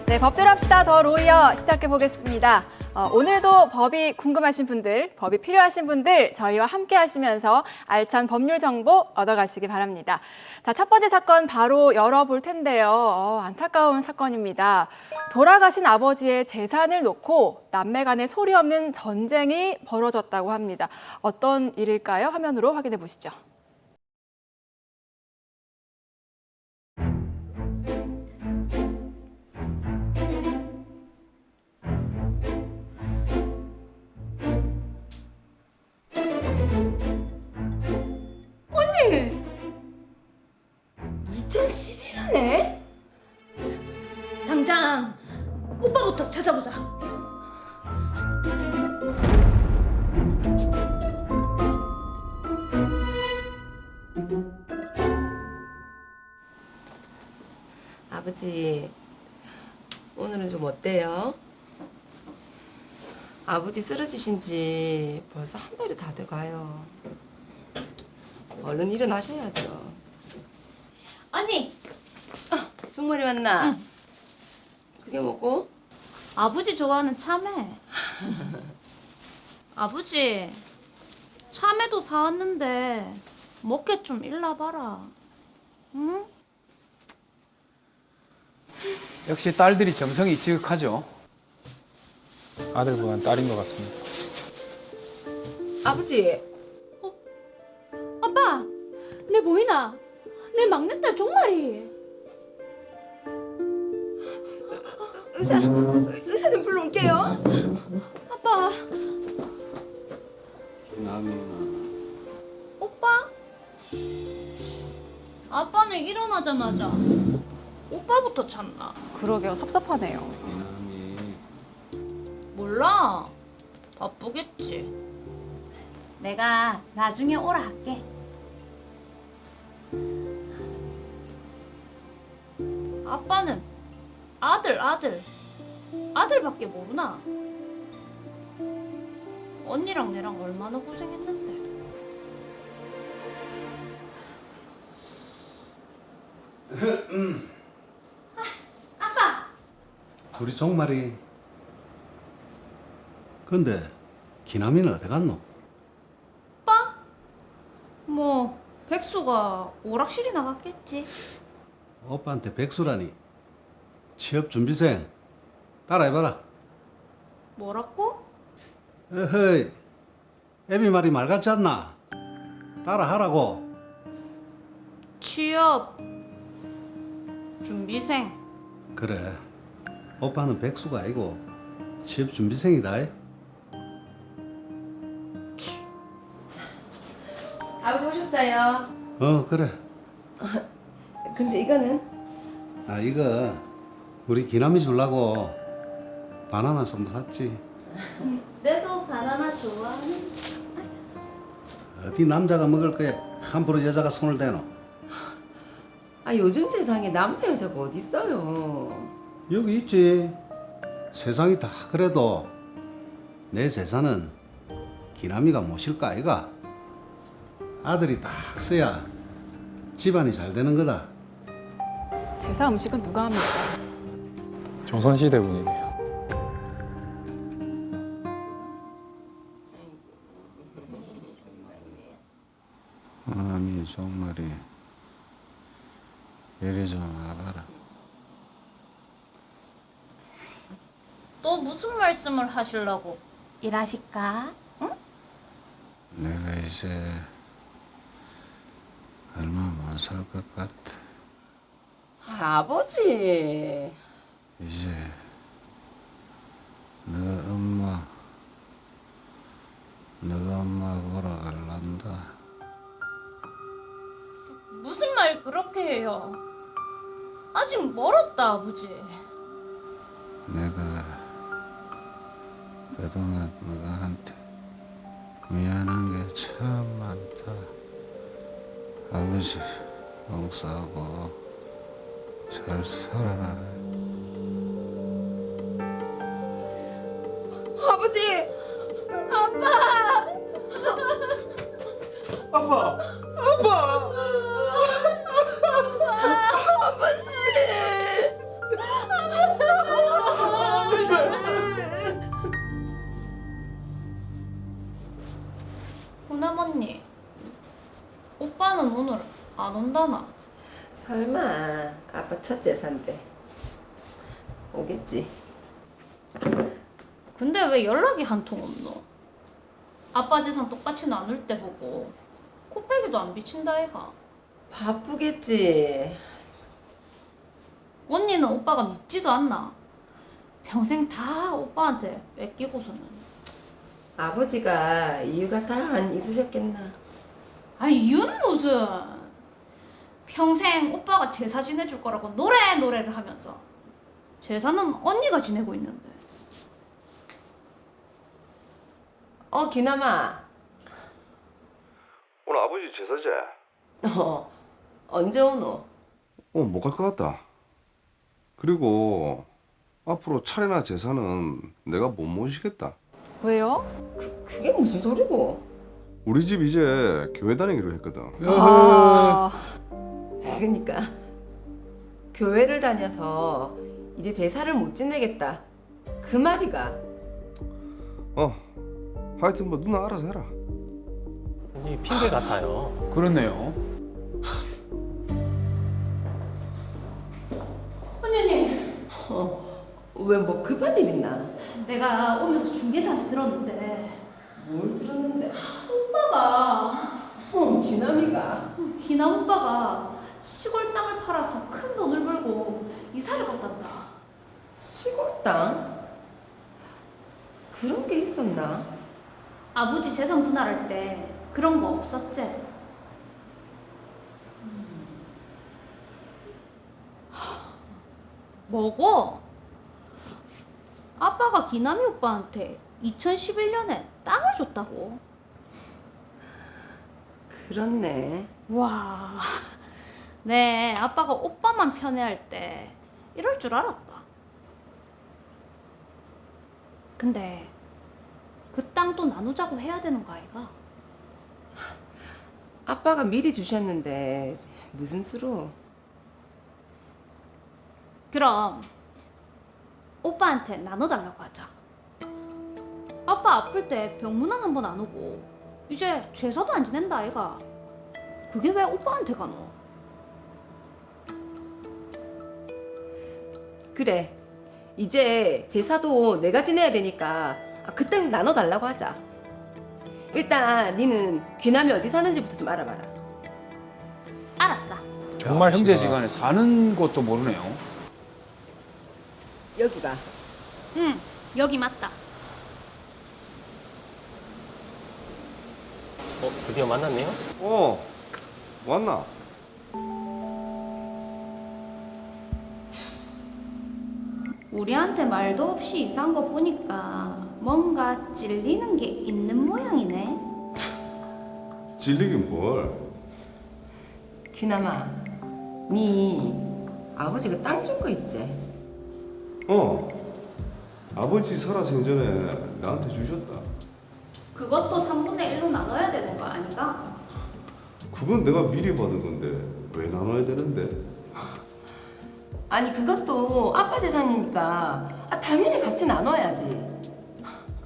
네, 법대로 합시다 더 로이어 시작해 보겠습니다. 오늘도 법이 궁금하신 분들, 법이 필요하신 분들 저희와 함께 하시면서 알찬 법률 정보 얻어가시기 바랍니다. 자, 첫 번째 사건 바로 열어볼 텐데요. 안타까운 사건입니다. 돌아가신 아버지의 재산을 놓고 남매 간의 소리 없는 전쟁이 벌어졌다고 합니다. 어떤 일일까요? 화면으로 확인해 보시죠. 언니! 2011년에? 당장 오빠부터 찾아보자. 아버지, 오늘은 좀 어때요? 아버지 쓰러지신 지 벌써 한 달이 다 돼가요. 얼른 일어나셔야죠. 아니, 중머리 왔나? 그게 뭐고? 아버지 좋아하는 참외. 아버지, 참외도 사왔는데 먹게 좀 일러봐라. 응? 역시 딸들이 정성이 지극하죠. 아들보다는 딸인 것 같습니다. 아버지, 아빠, 내 보이나? 내 막내딸 종말이. 의사 좀 불러올게요. 아빠, 남이나 오빠? 아빠는 일어나자마자 오빠부터 찾나? 그러게요, 섭섭하네요. 이남이 몰라. 바쁘겠지. 내가 나중에 오라 할게. 아빠는 아들밖에 모르나? 언니랑 내랑 얼마나 고생했는데. 둘이 종말이. 근데 기남이는 어디 갔노? 오빠? 뭐 백수가 오락실이 나갔겠지. 오빠한테 백수라니. 취업 준비생 따라해봐라. 뭐라고? 어허이, 애비 말이 말 같지 않나? 따라하라고. 취업 준비생. 그래, 오빠는 백수가 아니고 취업 준비생이다. 아버지 오셨어요. 그래. 근데 이거는? 아, 이거 우리 기남이 주려고 바나나 선물 샀지. 내도 바나나 좋아하는. 어디 남자가 먹을 거에 함부로 여자가 손을 대노? 아, 요즘 세상에 남자 여자가 어딨어요. 여기 있지. 세상이 다 그래도 내 재산은 기남이가 모실 거 아이가? 아들이 딱 써야 집안이 잘 되는 거다. 제사 음식은 누가 합니까? 조선시대 분이네요. 아니 정말이 이리 좀 와봐라. 또 무슨 말씀을 하시려고 일하실까? 응? 내가 이제 얼마 못 살 것 같아. 아버지. 이제 너 엄마 보러 갈란다. 무슨 말 그렇게 해요? 아직 멀었다, 아버지. 내가 그동안 너한테 미안한 게 참 많다. 아버지 용서하고 잘 살아라. 아버지. 아빠! 아빠! 아빠! 아버지. 온다나? 설마 아빠 첫 재산데 오겠지. 근데 왜 연락이 한 통 없노? 아빠 재산 똑같이 나눌 때 보고 코빼기도 안 비친다 애가. 바쁘겠지. 언니는 오빠가 밉지도 않나? 평생 다 오빠한테 뺏기고서는. 아버지가 이유가 다 안 있으셨겠나. 아니 이유는 무슨. 평생 오빠가 제사 지내줄 거라고 노래를 하면서 제사는 언니가 지내고 있는데. 기남아. 오늘 아버지 제사제? 언제 오노? 못 갈 것 같다. 그리고 앞으로 차례나 제사는 내가 못 모시겠다. 왜요? 그게 무슨 소리고? 우리 집 이제 교회 다니기로 했거든. 아, 그러니까 교회를 다녀서 이제 제사를 못 지내겠다. 그 말이가. 하여튼 뭐 누나 알아서 해라. 이 핑계 같아요. 그렇네요. 언니 왜 뭐 급한 일 있나? 내가 오면서 중개사한테 들었는데 뭘 들었는데? 오빠가 기남이가. 기남 오빠가 시골 땅을 팔아서 큰 돈을 벌고 이사를 갔단다. 시골 땅? 그런 게 있었나? 아버지 재산 분할할 때 그런 거 없었지? 뭐고? 아빠가 기남이 오빠한테 2011년에 땅을 줬다고? 그렇네. 와, 네, 아빠가 오빠만 편애할 때 이럴 줄 알았다. 근데 그 땅도 나누자고 해야 되는 거 아이가? 아빠가 미리 주셨는데 무슨 수로? 그럼 오빠한테 나눠달라고 하자. 아빠 아플 때 병문안 한 번 안 오고 이제 제사도 안 지낸다 아이가. 그게 왜 오빠한테 가노? 그래. 이제 제사도 내가 지내야 되니까 그때 나눠 달라고 하자. 일단 니는 귀남이 어디 사는지부터 좀 알아봐라. 알았다. 정말 형제지간에 사는 것도 모르네요. 여기가. 응, 여기 맞다. 드디어 만났네요. 왔나? 우리한테 말도 없이 이사한 거 보니까 뭔가 찔리는 게 있는 모양이네. 질리긴 뭘. 귀남아, 니 아버지가 땅 준 거 있지? 아버지 살아생전에 나한테 주셨다. 그것도 3분의 1로 나눠야 되는 거 아닌가? 그건 내가 미리 받은 건데 왜 나눠야 되는데? 아니 그것도 아빠 재산이니까 당연히 같이 나눠야지.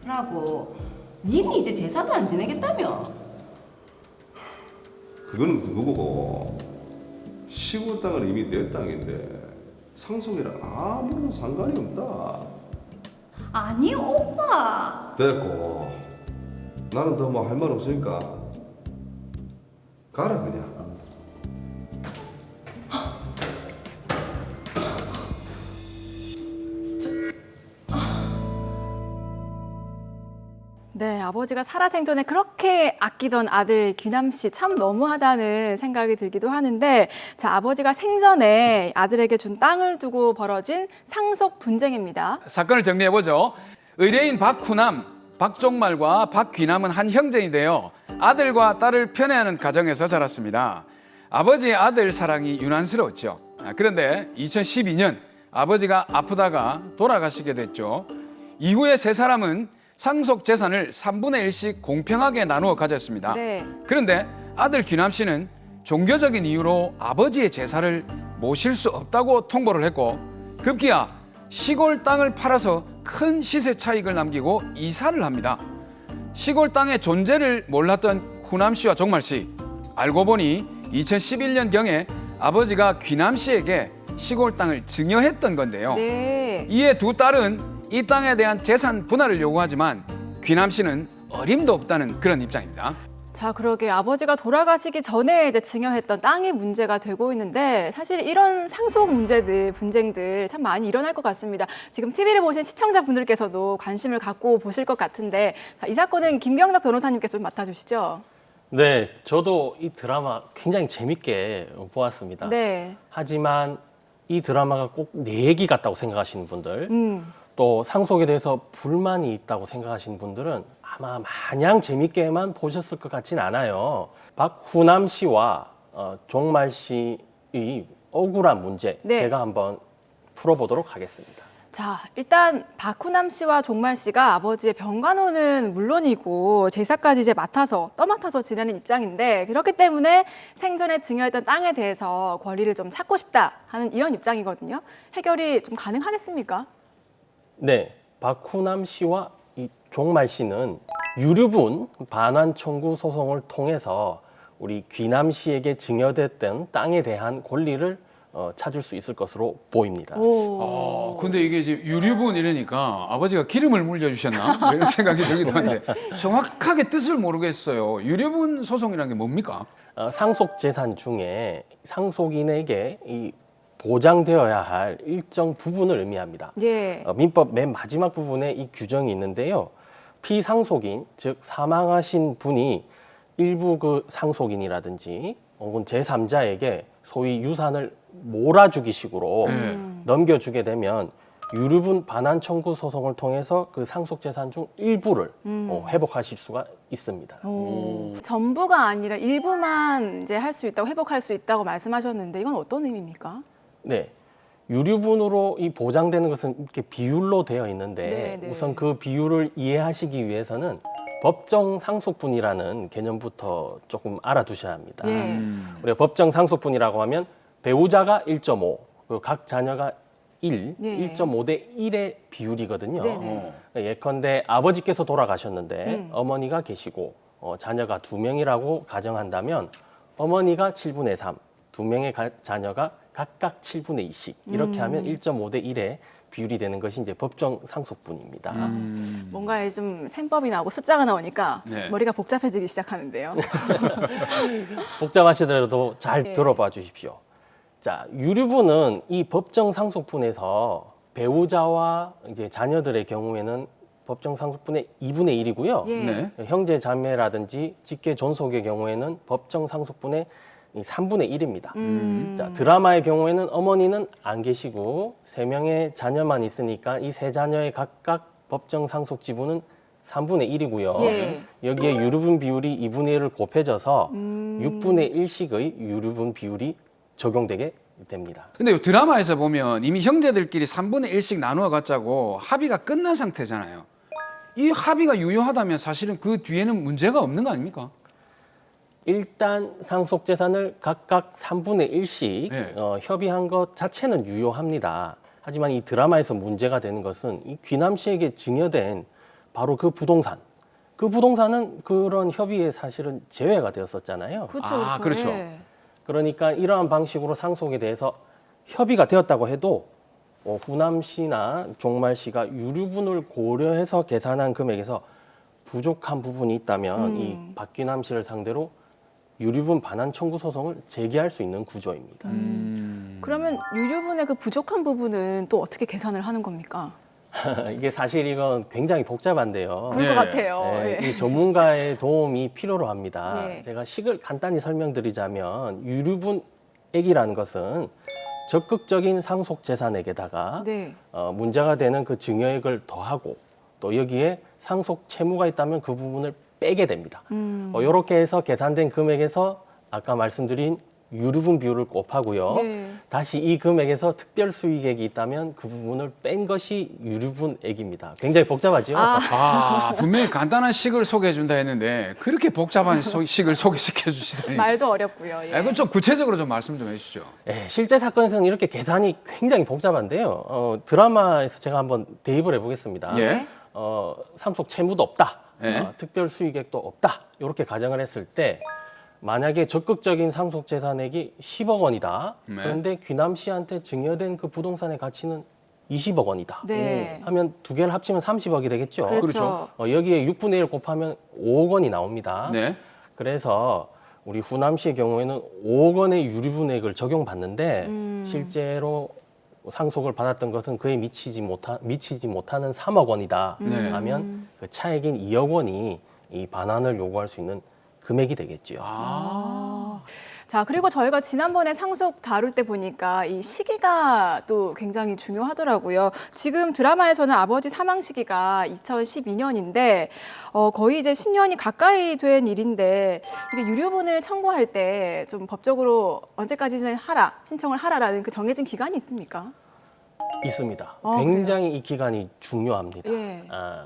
그러고 니는 이제 제사도 안 지내겠다며. 그거는 그거고 시골 땅은 이미 내 땅인데 상속이랑 아무런 상관이 없다. 아니 오빠. 됐고 나는 더 뭐 할 말 없으니까 가라 그냥. 네, 아버지가 살아생전에 그렇게 아끼던 아들 귀남 씨 참 너무하다는 생각이 들기도 하는데, 자, 아버지가 생전에 아들에게 준 땅을 두고 벌어진 상속 분쟁입니다. 사건을 정리해보죠. 의뢰인 박후남, 박종말과 박귀남은 한 형제인데요. 아들과 딸을 편애하는 가정에서 자랐습니다. 아버지의 아들 사랑이 유난스러웠죠. 그런데 2012년 아버지가 아프다가 돌아가시게 됐죠. 이후에 세 사람은 상속 재산을 3분의 1씩 공평하게 나누어 가졌습니다. 네. 그런데 아들 귀남 씨는 종교적인 이유로 아버지의 제사를 모실 수 없다고 통보를 했고, 급기야 시골 땅을 팔아서 큰 시세 차익을 남기고 이사를 합니다. 시골 땅의 존재를 몰랐던 후남 씨와 종말 씨, 알고 보니 2011년경에 아버지가 귀남 씨에게 시골 땅을 증여했던 건데요. 네. 이에 두 딸은 이 땅에 대한 재산 분할을 요구하지만 귀남 씨는 어림도 없다는 그런 입장입니다. 자, 그러게 아버지가 돌아가시기 전에 이제 증여했던 땅이 문제가 되고 있는데 사실 이런 상속 문제들, 분쟁들 참 많이 일어날 것 같습니다. 지금 TV를 보신 시청자분들께서도 관심을 갖고 보실 것 같은데 자, 이 사건은 김경락 변호사님께서 좀 맡아주시죠. 네, 저도 이 드라마 굉장히 재밌게 보았습니다. 네. 하지만 이 드라마가 꼭 내 얘기 같다고 생각하시는 분들, 또 상속에 대해서 불만이 있다고 생각하시는 분들은 아마 마냥 재밌게만 보셨을 것 같진 않아요. 박후남 씨와 종말 씨의 억울한 문제 네. 제가 한번 풀어보도록 하겠습니다. 자, 일단 박후남 씨와 종말 씨가 아버지의 병간호는 물론이고 제사까지 이제 떠맡아서 지내는 입장인데 그렇기 때문에 생전에 증여했던 땅에 대해서 권리를 좀 찾고 싶다 하는 이런 입장이거든요. 해결이 좀 가능하겠습니까? 네, 박후남 씨와 이 종말 씨는 유류분 반환 청구 소송을 통해서 우리 귀남 씨에게 증여됐던 땅에 대한 권리를 찾을 수 있을 것으로 보입니다. 근데 이게 지금 유류분 이러니까 아버지가 기름을 물려주셨나? 이런 생각이 들기도 한데 정확하게 뜻을 모르겠어요. 유류분 소송이라는 게 뭡니까? 상속 재산 중에 상속인에게 이 보장되어야 할 일정 부분을 의미합니다. 예. 민법 맨 마지막 부분에 이 규정이 있는데요. 피상속인, 즉 사망하신 분이 일부 그 상속인이라든지 혹은 제3자에게 소위 유산을 몰아주기식으로 넘겨주게 되면 유류분 반환 청구 소송을 통해서 그 상속 재산 중 일부를 회복하실 수가 있습니다. 전부가 아니라 일부만 이제 할 수 있다고 회복할 수 있다고 말씀하셨는데 이건 어떤 의미입니까? 네. 유류분으로 이 보장되는 것은 이렇게 비율로 되어 있는데 네. 우선 그 비율을 이해하시기 위해서는 법정 상속분이라는 개념부터 조금 알아두셔야 합니다. 예. 우리가 법정 상속분이라고 하면 배우자가 1.5, 그리고 각 자녀가 1, 예. 1.5 대 1의 비율이거든요. 네네. 예컨대 아버지께서 돌아가셨는데 어머니가 계시고 자녀가 2명이라고 가정한다면 어머니가 7분의 3, 2명의 자녀가 각각 7분의 2씩 이렇게 하면 1.5 대 1의 비율이 되는 것이 이제 법정 상속분입니다. 뭔가 좀 셈법이 나오고 숫자가 나오니까 네. 머리가 복잡해지기 시작하는데요. 복잡하시더라도 잘 네. 들어봐 주십시오. 자, 유류분은 이 법정 상속분에서 배우자와 이제 자녀들의 경우에는 법정 상속분의 2분의 1이고요. 예. 네. 형제 자매라든지 직계 존속의 경우에는 법정 상속분의 3분의 1입니다. 자, 드라마의 경우에는 어머니는 안 계시고 3명의 자녀만 있으니까 이 3자녀의 각각 법정 상속 지분은 3분의 1이고요. 예. 여기에 유류분 비율이 2분의 1을 곱해져서 6분의 1씩의 유류분 비율이 적용되게 됩니다. 근데 드라마에서 보면 이미 형제들끼리 3분의 1씩 나누어 갖자고 합의가 끝난 상태잖아요. 이 합의가 유효하다면 사실은 그 뒤에는 문제가 없는 거 아닙니까? 일단 상속 재산을 각각 3분의 1씩 네. 협의한 것 자체는 유효합니다. 하지만 이 드라마에서 문제가 되는 것은 이 귀남 씨에게 증여된 바로 그 부동산. 그 부동산은 그런 협의에 사실은 제외가 되었었잖아요. 그렇죠. 아, 그렇죠. 예. 그러니까 이러한 방식으로 상속에 대해서 협의가 되었다고 해도 후남 씨나 종말 씨가 유류분을 고려해서 계산한 금액에서 부족한 부분이 있다면 이 박귀남 씨를 상대로 유류분 반환 청구 소송을 제기할 수 있는 구조입니다. 그러면 유류분의 그 부족한 부분은 또 어떻게 계산을 하는 겁니까? 이게 사실 이건 굉장히 복잡한데요. 그럴 네. 것 같아요. 네, 예. 이 전문가의 도움이 필요로 합니다. 네. 제가 식을 간단히 설명드리자면 유류분액이라는 것은 적극적인 상속 재산액에다가 네. 문제가 되는 그 증여액을 더하고 또 여기에 상속 채무가 있다면 그 부분을 빼게 됩니다. 이렇게 해서 계산된 금액에서 아까 말씀드린 유류분 비율을 곱하고요. 네. 다시 이 금액에서 특별 수익액이 있다면 그 부분을 뺀 것이 유류분액입니다. 굉장히 복잡하죠? 분명히 간단한 식을 소개해 준다 했는데 그렇게 복잡한 식을 소개시켜 주시다니. 말도 어렵고요. 예. 이건 좀 구체적으로 좀 말씀 좀 해주시죠. 네, 실제 사건에서는 이렇게 계산이 굉장히 복잡한데요. 드라마에서 제가 한번 대입을 해보겠습니다. 예. 상속 채무도 없다. 예. 특별 수익액도 없다. 이렇게 가정을 했을 때 만약에 적극적인 상속 재산액이 10억 원이다. 네. 그런데 귀남 씨한테 증여된 그 부동산의 가치는 20억 원이다. 네. 하면 두 개를 합치면 30억이 되겠죠. 그렇죠. 여기에 6분의 1 곱하면 5억 원이 나옵니다. 네. 그래서 우리 후남 씨의 경우에는 5억 원의 유류분액을 적용받는데 실제로 상속을 받았던 것은 그에 미치지 못하는 3억 원이다 네. 하면 그 차액인 2억 원이 이 반환을 요구할 수 있는 금액이 되겠지요. 자, 그리고 저희가 지난번에 상속 다룰 때 보니까 이 시기가 또 굉장히 중요하더라고요. 지금 드라마에서는 아버지 사망 시기가 2012년인데 거의 이제 10년이 가까이 된 일인데 이게 유류분을 청구할 때 좀 법적으로 언제까지는 신청을 하라라는 그 정해진 기간이 있습니까? 있습니다. 아, 굉장히 이 기간이 중요합니다. 예.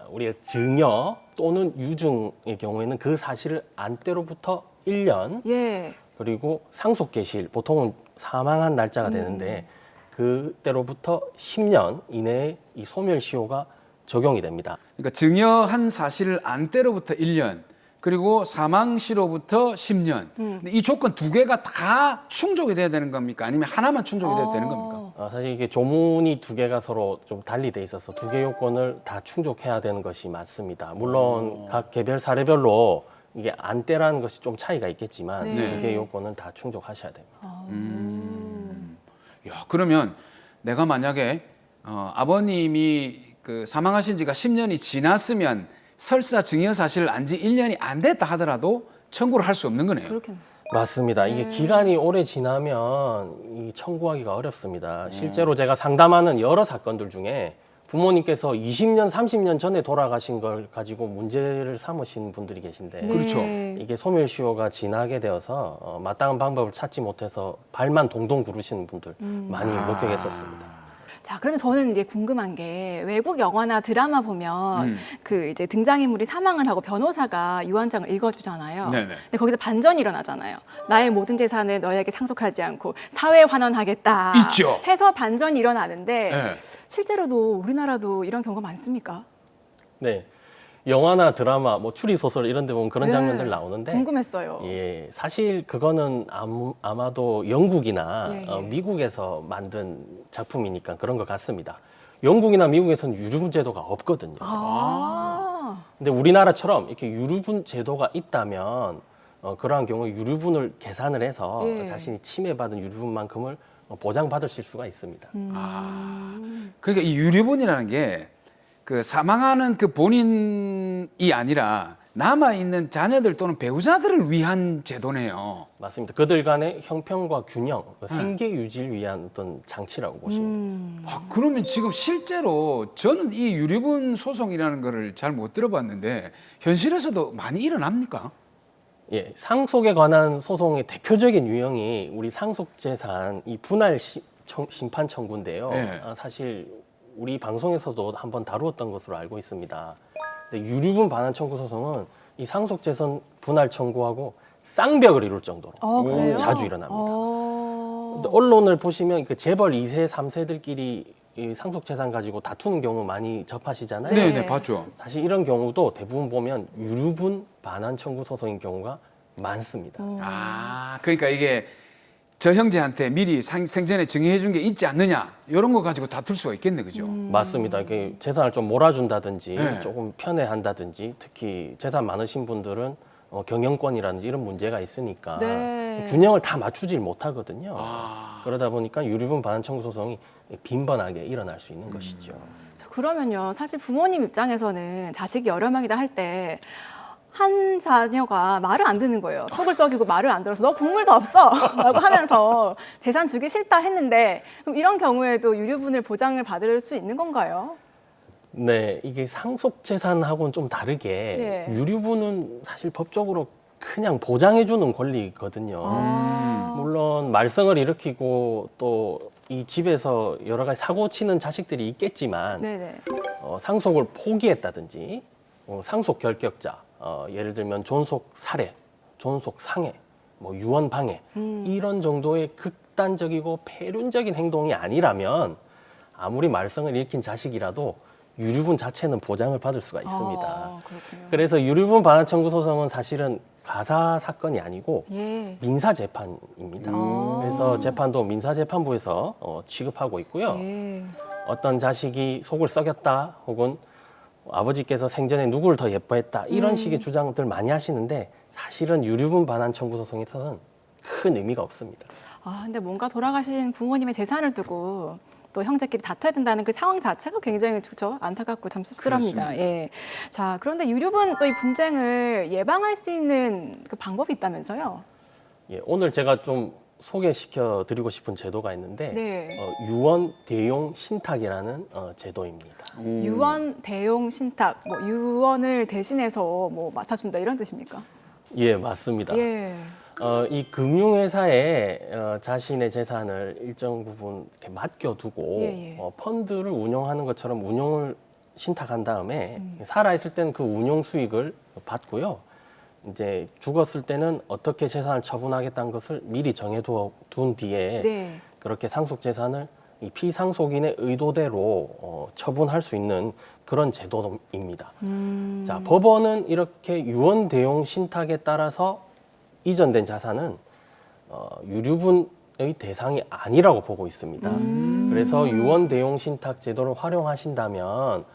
우리가 증여 또는 유증의 경우에는 그 사실을 안 때로부터 1년 예. 그리고 상속 개시일 보통은 사망한 날짜가 되는데 그때로부터 10년 이내에 이 소멸시효가 적용이 됩니다. 그러니까 증여한 사실을 안 때로부터 1년, 그리고 사망시로부터 10년. 근데 이 조건 두 개가 다 충족이 돼야 되는 겁니까? 아니면 하나만 충족이 돼야 되는 겁니까? 사실 이게 조문이 두 개가 서로 좀 달리 돼 있어서 두 개 요건을 다 충족해야 되는 것이 맞습니다. 물론 각 개별 사례별로 이게 안때라는 것이 좀 차이가 있겠지만 네. 두 개 요건은 다 충족하셔야 됩니다. 야, 그러면 내가 만약에 아버님이 그 사망하신 지가 10년이 지났으면 설사 증여 사실을 안 지 1년이 안 됐다 하더라도 청구를 할 수 없는 거네요. 그렇겠네. 맞습니다. 이게 기간이 오래 지나면 이 청구하기가 어렵습니다. 실제로 제가 상담하는 여러 사건들 중에 부모님께서 20년, 30년 전에 돌아가신 걸 가지고 문제를 삼으신 분들이 계신데 그렇죠. 이게 소멸시효가 지나게 되어서 마땅한 방법을 찾지 못해서 발만 동동 구르시는 분들 많이 목격했었습니다. 자, 그러면 저는 이제 궁금한 게 외국 영화나 드라마 보면 그 이제 등장인물이 사망을 하고 변호사가 유언장을 읽어주잖아요. 네네. 근데 거기서 반전이 일어나잖아요. 나의 모든 재산을 너에게 상속하지 않고 사회에 환원하겠다. 있죠. 해서 반전이 일어나는데 네. 실제로도 우리나라도 이런 경우가 많습니까? 네. 영화나 드라마, 뭐 추리 소설 이런 데 보면 그런 네. 장면들 나오는데 궁금했어요. 예, 사실 그거는 아마도 영국이나 예. 미국에서 만든 작품이니까 그런 것 같습니다. 영국이나 미국에서는 유류분 제도가 없거든요. 아, 근데 우리나라처럼 이렇게 유류분 제도가 있다면 그러한 경우에 유류분을 계산을 해서 예. 자신이 침해받은 유류분만큼을 보장받으실 수가 있습니다. 그러니까 이 유류분이라는 게 그 사망하는 그 본인이 아니라 남아 있는 자녀들 또는 배우자들을 위한 제도네요. 맞습니다. 그들 간의 형평과 균형, 생계 유지를 위한 어떤 장치라고 보시면 되겠습니다. 아, 그러면 지금 실제로 저는 이 유류분 소송이라는 거를 잘 못 들어봤는데 현실에서도 많이 일어납니까? 예, 상속에 관한 소송의 대표적인 유형이 우리 상속재산 이 분할 심판 청구인데요. 네. 사실 우리 방송에서도 한번 다루었던 것으로 알고 있습니다. 근데 유류분 반환 청구 소송은 이 상속재산 분할 청구하고 쌍벽을 이룰 정도로 그래요? 자주 일어납니다. 어. 근데 언론을 보시면 그 재벌 2세, 3세들끼리 이 상속재산 가지고 다투는 경우 많이 접하시잖아요. 네. 네, 봤죠. 사실 이런 경우도 대부분 보면 유류분 반환 청구 소송인 경우가 많습니다. 아, 그러니까 이게 저 형제한테 미리 생전에 증여해 준 게 있지 않느냐 이런 거 가지고 다툴 수가 있겠네, 그죠? 맞습니다. 이게 재산을 좀 몰아준다든지 네. 조금 편애한다든지 특히 재산 많으신 분들은 경영권이라든지 이런 문제가 있으니까 네. 균형을 다 맞추질 못하거든요. 아. 그러다 보니까 유류분 반환 청구 소송이 빈번하게 일어날 수 있는 것이죠. 자, 그러면요. 사실 부모님 입장에서는 자식이 여러 명이다 할 때 한 자녀가 말을 안 듣는 거예요. 속을 썩이고 말을 안 들어서 너 국물도 없어 라고 하면서 재산 주기 싫다 했는데 그럼 이런 경우에도 유류분을 보장을 받을 수 있는 건가요? 네, 이게 상속 재산하고는 좀 다르게 예. 유류분은 사실 법적으로 그냥 보장해주는 권리거든요. 물론 말썽을 일으키고 또 이 집에서 여러 가지 사고 치는 자식들이 있겠지만 네네. 상속을 포기했다든지 상속 결격자, 예를 들면 존속 살해, 존속 상해, 뭐 유언 방해 이런 정도의 극단적이고 폐륜적인 행동이 아니라면 아무리 말썽을 일으킨 자식이라도 유류분 자체는 보장을 받을 수가 있습니다. 그렇군요. 그래서 유류분 반환 청구 소송은 사실은 가사 사건이 아니고 예. 민사 재판입니다. 그래서 재판도 민사 재판부에서 취급하고 있고요. 예. 어떤 자식이 속을 썩였다 혹은 아버지께서 생전에 누구를 더 예뻐했다 이런 식의 주장들 많이 하시는데 사실은 유류분 반환 청구 소송에서는 큰 의미가 없습니다. 아, 근데 뭔가 돌아가신 부모님의 재산을 두고 또 형제끼리 다퉈야 된다는 그 상황 자체가 굉장히 저 안타깝고 참 씁쓸합니다. 예. 자, 그런데 유류분 또 이 분쟁을 예방할 수 있는 그 방법이 있다면서요? 예, 오늘 제가 좀 소개시켜 드리고 싶은 제도가 있는데 네. 유언 대용 신탁이라는 제도입니다. 유언 대용 신탁, 뭐 유언을 대신해서 뭐 맡아준다 이런 뜻입니까? 예, 맞습니다. 예. 이 금융회사에 자신의 재산을 일정 부분 이렇게 맡겨두고 예, 예. 펀드를 운영하는 것처럼 운용을 신탁한 다음에 살아있을 때는 그 운용 수익을 받고요. 이제 죽었을 때는 어떻게 재산을 처분하겠다는 것을 미리 정해둔 뒤에 네. 그렇게 상속 재산을 이 피상속인의 의도대로 처분할 수 있는 그런 제도입니다. 자, 법원은 이렇게 유언 대용 신탁에 따라서 이전된 자산은 유류분의 대상이 아니라고 보고 있습니다. 그래서 유언 대용 신탁 제도를 활용하신다면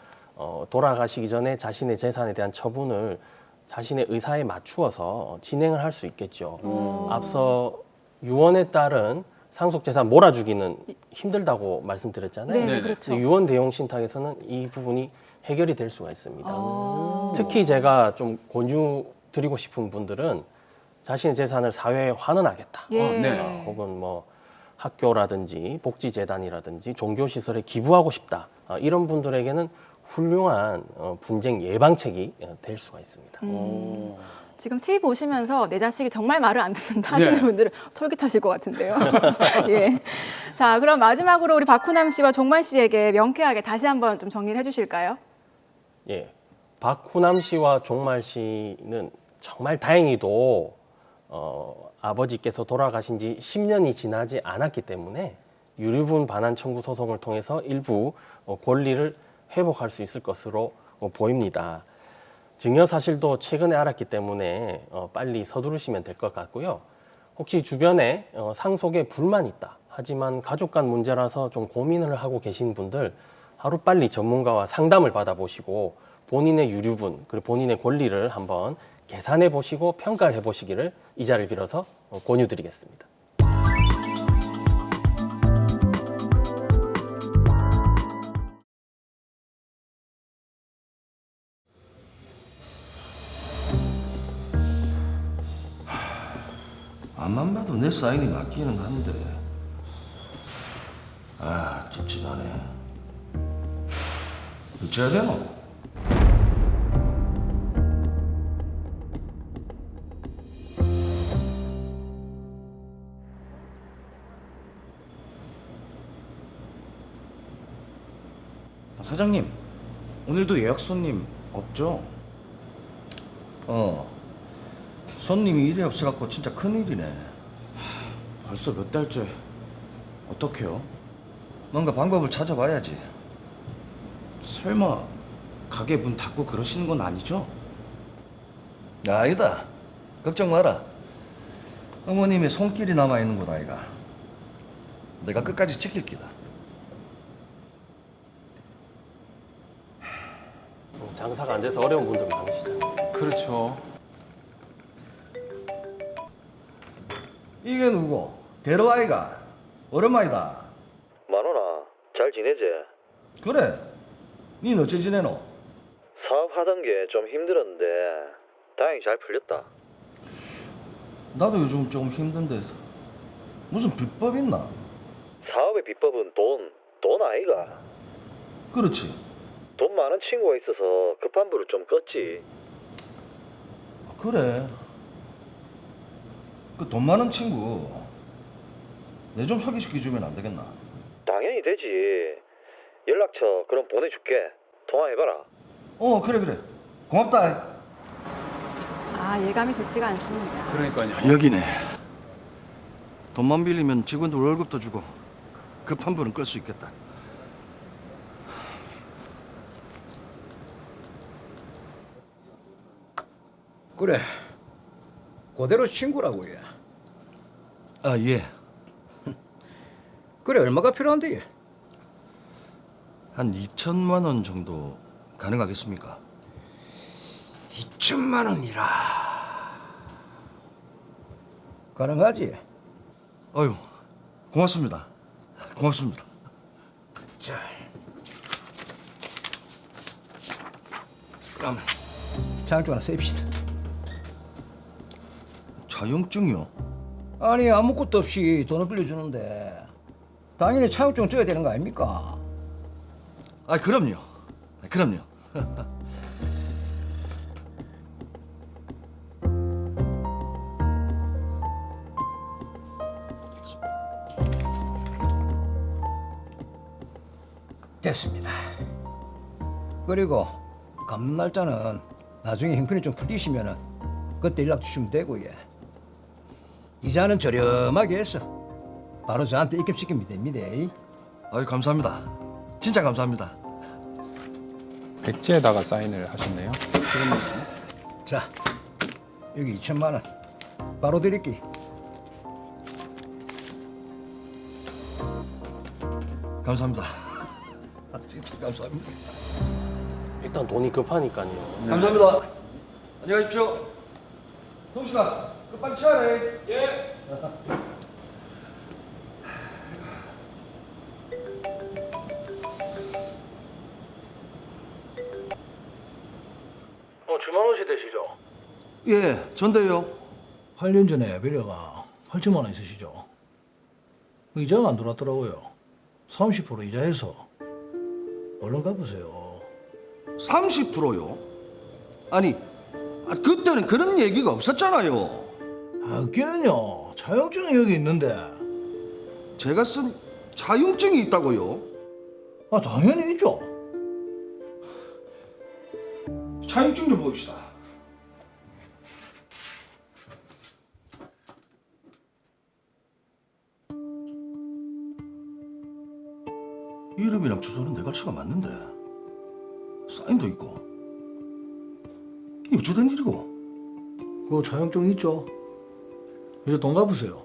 돌아가시기 전에 자신의 재산에 대한 처분을 자신의 의사에 맞추어서 진행을 할 수 있겠죠. 앞서 유언에 따른 상속 재산 몰아주기는 힘들다고 말씀드렸잖아요. 네, 네네. 그렇죠. 유언 대용 신탁에서는 이 부분이 해결이 될 수가 있습니다. 특히 제가 좀 권유 드리고 싶은 분들은 자신의 재산을 사회에 환원하겠다. 예. 네. 혹은 뭐 학교라든지 복지재단이라든지 종교시설에 기부하고 싶다. 이런 분들에게는 훌륭한 분쟁 예방책이 될 수가 있습니다. 지금 TV 보시면서 내 자식이 정말 말을 안 듣는다 하시는 네. 분들은 솔깃하실 것 같은데요. 예. 자, 그럼 마지막으로 우리 박훈남 씨와 종만 씨에게 명쾌하게 다시 한번 좀 정리를 해주실까요? 예, 박훈남 씨와 종말 씨는 정말 다행히도 아버지께서 돌아가신 지 10년이 지나지 않았기 때문에 유류분 반환 청구 소송을 통해서 일부 권리를 회복할 수 있을 것으로 보입니다. 증여 사실도 최근에 알았기 때문에 빨리 서두르시면 될 것 같고요. 혹시 주변에 상속에 불만이 있다. 하지만 가족 간 문제라서 좀 고민을 하고 계신 분들 하루빨리 전문가와 상담을 받아보시고 본인의 유류분 그리고 본인의 권리를 한번 계산해 보시고 평가를 해 보시기를 이 자리를 빌어서 권유드리겠습니다. 앞만 봐도 내 사인이 맞기는 한데 찝찝하네. 어째야 되노? 사장님, 오늘도 예약 손님 없죠? 손님이 일이 없어갖고 진짜 큰일이네. 벌써 몇 달째. 어떡해요? 뭔가 방법을 찾아봐야지. 설마 가게 문 닫고 그러시는 건 아니죠? 아니다. 걱정 마라. 어머님의 손길이 남아있는 곳 아이가. 내가 끝까지 지킬 기다. 장사가 안 돼서 어려운 분들 많으시잖아요. 그렇죠. 이게 누구? 대로 아이가. 오랜만이다. 만원아, 잘 지내지? 그래. 닌 어째 지내노? 사업하던 게 좀 힘들었는데 다행히 잘 풀렸다. 나도 요즘 조금 힘든데 무슨 비법 있나? 사업의 비법은 돈 아이가. 그렇지. 돈 많은 친구가 있어서 급한 불을 좀 껐지. 그래. 그 돈 많은 친구 내 좀 소개시켜주면 안 되겠나? 당연히 되지. 연락처 그럼 보내줄게. 통화해봐라. 그래. 고맙다. 아, 예감이 좋지가 않습니다. 그러니까요. 여기네. 돈만 빌리면 직원들 월급도 주고 급한 불은 끌 수 있겠다. 그래. 그대로 친구라고 해. 아, 예. 그래 얼마가 필요한데? 한 2천만 원 정도 가능하겠습니까? 2천만 원이라. 가능하지? 아유, 고맙습니다. 고맙습니다. 자. 그럼 자격증 하나 셉시다. 자격증이요? 아니 아무것도 없이 돈을 빌려주는데 당연히 차용증 줘야 되는 거 아닙니까? 아, 그럼요. 그럼요. 됐습니다. 그리고 갚는 날짜는 나중에 형편이 좀 풀리시면은 그때 연락 주시면 되고 예. 이자는 저렴하게 해서 바로 저한테 입금시키면 됩니다. 아유, 감사합니다. 진짜 감사합니다. 백지에다가 사인을 하셨네요. 자, 여기 2천만 원 바로 드릴게. 감사합니다. 진짜 감사합니다. 일단 돈이 급하니까요. 감사합니다. 안녕히 가십시오. 동식아, 그 빨리 치워라. 예. 주만호 씨 되시죠? 예, 전데요. 8년 전에 빌려가 8천만 원 있으시죠? 이자가 안 들어왔더라고요. 30% 이자해서 얼른 갚으세요. 30%요? 아니, 그때는 그런 얘기가 없었잖아요. 없기는요. 차용증이 여기 있는데. 제가 쓴 자용증이 있다고요? 아 당연히 있죠. 자용증 좀 봅시다. 이름이랑 주소는 내 갈치가 맞는데 사인도 있고. 이게 어쩌된 일이고? 그 차용증 있죠. 이제 돈 갚으세요.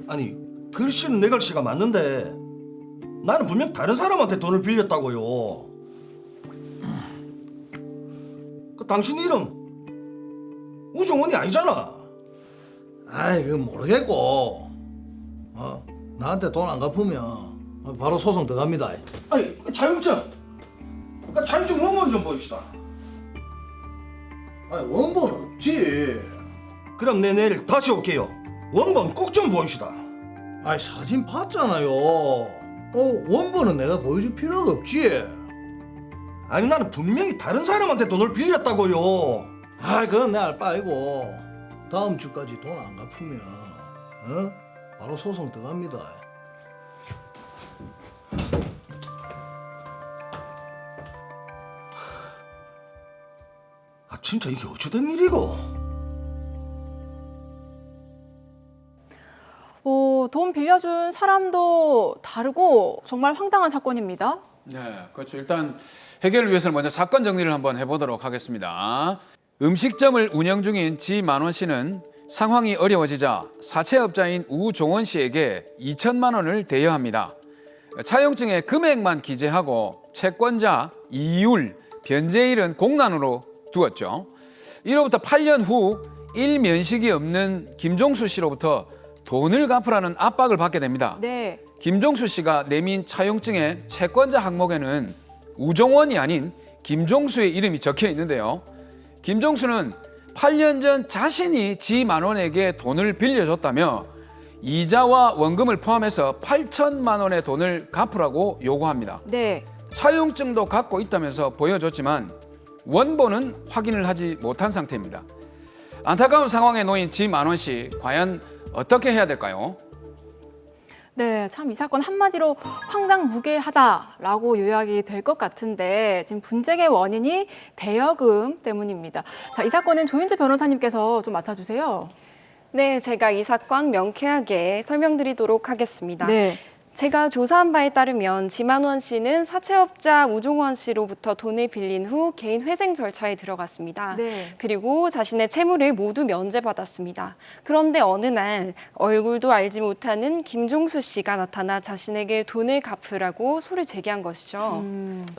아니, 글씨는 내 갈치가 맞는데 나는 분명 다른 사람한테 돈을 빌렸다고요. 그 당신 이름 우정원이 아니잖아. 아이 그건 모르겠고. 나한테 돈 안 갚으면 바로 소송 들어갑니다. 아니, 그 자격증. 그 자격증 원본 좀 보입시다. 아니 원본 없지. 그럼 내 내일 다시 올게요. 원본 꼭 좀 보입시다. 아니 사진 봤잖아요. 원본은 내가 보여줄 필요가 없지. 아니, 나는 분명히 다른 사람한테 돈을 빌렸다고요. 그건 내 알 바이고. 다음 주까지 돈 안 갚으면 바로 소송 들어갑니다. 진짜 이게 어쩌된 일이고? 돈 빌려준 사람도 다르고 정말 황당한 사건입니다. 네, 그렇죠. 일단 해결을 위해서는 먼저 사건 정리를 한번 해보도록 하겠습니다. 음식점을 운영 중인 지만원 씨는 상황이 어려워지자 사채업자인 우종원 씨에게 2천만 원을 대여합니다. 차용증에 금액만 기재하고 채권자, 이율, 변제일은 공란으로 두었죠. 이로부터 8년 후 일면식이 없는 김종수 씨로부터 돈을 갚으라는 압박을 받게 됩니다. 네. 김종수 씨가 내민 차용증의 채권자 항목에는 우종원이 아닌 김종수의 이름이 적혀 있는데요. 김종수는 8년 전 자신이 지만원에게 돈을 빌려줬다며 이자와 원금을 포함해서 8천만 원의 돈을 갚으라고 요구합니다. 네. 차용증도 갖고 있다면서 보여줬지만 원본은 확인을 하지 못한 상태입니다. 안타까운 상황에 놓인 지만원 씨, 과연 어떻게 해야 될까요? 네, 참 이 사건 한마디로 황당무계하다라고 요약이 될 것 같은데 지금 분쟁의 원인이 대여금 때문입니다. 자, 이 사건은 조윤주 변호사님께서 좀 맡아주세요. 네, 제가 이 사건 명쾌하게 설명드리도록 하겠습니다. 네. 제가 조사한 바에 따르면 지만원 씨는 사채업자 우종원 씨로부터 돈을 빌린 후 개인 회생 절차에 들어갔습니다. 네. 그리고 자신의 채무를 모두 면제받았습니다. 그런데 어느 날 얼굴도 알지 못하는 김종수 씨가 나타나 자신에게 돈을 갚으라고 소를 제기한 것이죠.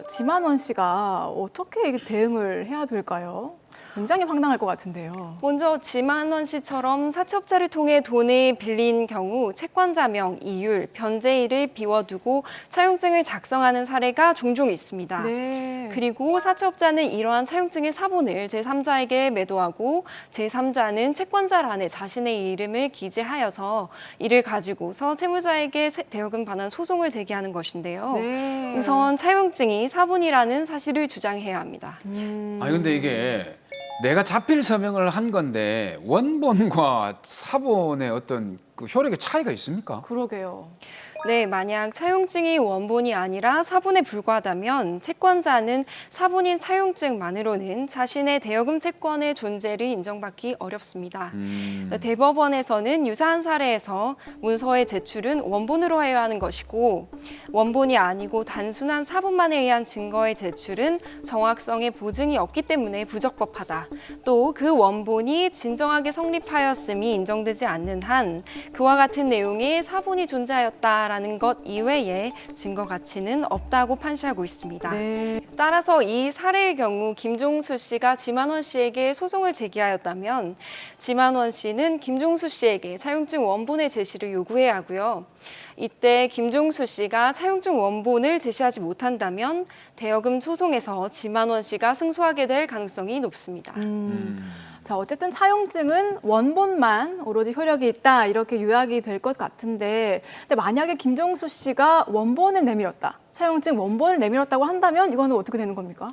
지만원 씨가 어떻게 이게 대응을 해야 될까요? 굉장히 황당할 것 같은데요. 먼저 지만원 씨처럼 사채업자를 통해 돈을 빌린 경우 채권자명, 이율, 변제일을 비워두고 차용증을 작성하는 사례가 종종 있습니다. 네. 그리고 사채업자는 이러한 차용증의 사본을 제3자에게 매도하고 제3자는 채권자란에 자신의 이름을 기재하여서 이를 가지고서 채무자에게 대여금 반환 소송을 제기하는 것인데요. 네. 우선 차용증이 사본이라는 사실을 주장해야 합니다. 아니 근데 이게 내가 자필 서명을 한 건데 원본과 사본의 어떤 그 효력의 차이가 있습니까? 그러게요. 네, 만약 차용증이 원본이 아니라 사본에 불과하다면 채권자는 사본인 차용증만으로는 자신의 대여금 채권의 존재를 인정받기 어렵습니다. 대법원에서는 유사한 사례에서 문서의 제출은 원본으로 해야 하는 것이고 원본이 아니고 단순한 사본만에 의한 증거의 제출은 정확성의 보증이 없기 때문에 부적법하다. 또 그 원본이 진정하게 성립하였음이 인정되지 않는 한 그와 같은 내용의 사본이 존재하였다라는 것 이외에 증거 가치는 없다고 판시하고 있습니다. 네. 따라서 이 사례의 경우 김종수 씨가 지만원 씨에게 소송을 제기하였다면 지만원 씨는 김종수 씨에게 차용증 원본의 제시를 요구해야 하고요. 이때 김종수 씨가 차용증 원본을 제시하지 못한다면 대여금 소송에서 지만원 씨가 승소하게 될 가능성이 높습니다. 자, 어쨌든 차용증은 원본만 오로지 효력이 있다 이렇게 요약이 될 것 같은데, 근데 만약에 김종수 씨가 원본을 내밀었다, 차용증 원본을 내밀었다고 한다면 이거는 어떻게 되는 겁니까?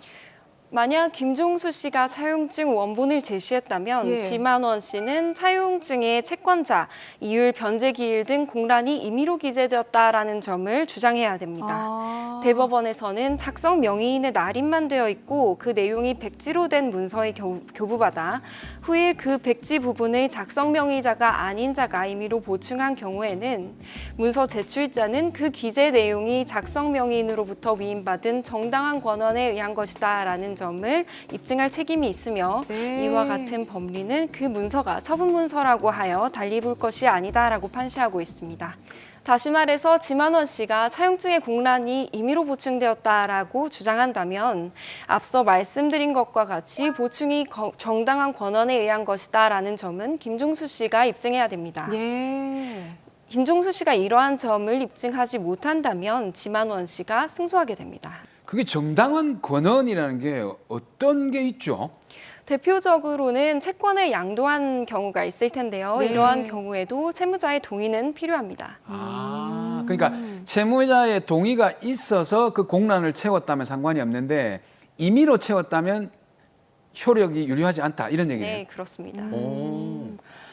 만약 김종수 씨가 차용증 원본을 제시했다면 예. 지만원 씨는 차용증의 채권자, 이율, 변제기일 등 공란이 임의로 기재되었다라는 점을 주장해야 됩니다. 대법원에서는 작성 명의인의 날인만 되어 있고 그 내용이 백지로 된 문서에 교부받아 후일 그 백지 부분을 작성 명의자가 아닌 자가 임의로 보충한 경우에는 문서 제출자는 그 기재 내용이 작성 명의인으로부터 위임받은 정당한 권한에 의한 것이다라는 점을 입증할 책임이 있으며 네. 이와 같은 법리는 그 문서가 처분 문서라고 하여 달리 볼 것이 아니다라고 판시하고 있습니다. 다시 말해서 지만원 씨가 차용증의 공란이 임의로 보충되었다라고 주장한다면 앞서 말씀드린 것과 같이 보충이 정당한 권한에 의한 것이다라는 점은 김종수 씨가 입증해야 됩니다. 예. 김종수 씨가 이러한 점을 입증하지 못한다면 지만원 씨가 승소하게 됩니다. 그게 정당한 권한이라는 게 어떤 게 있죠? 대표적으로는 채권을 양도한 경우가 있을 텐데요. 네. 이러한 경우에도 채무자의 동의는 필요합니다. 아, 그러니까 채무자의 동의가 있어서 그 공란을 채웠다면 상관이 없는데 임의로 채웠다면 효력이 유효하지 않다 이런 얘기네요. 네, 그렇습니다.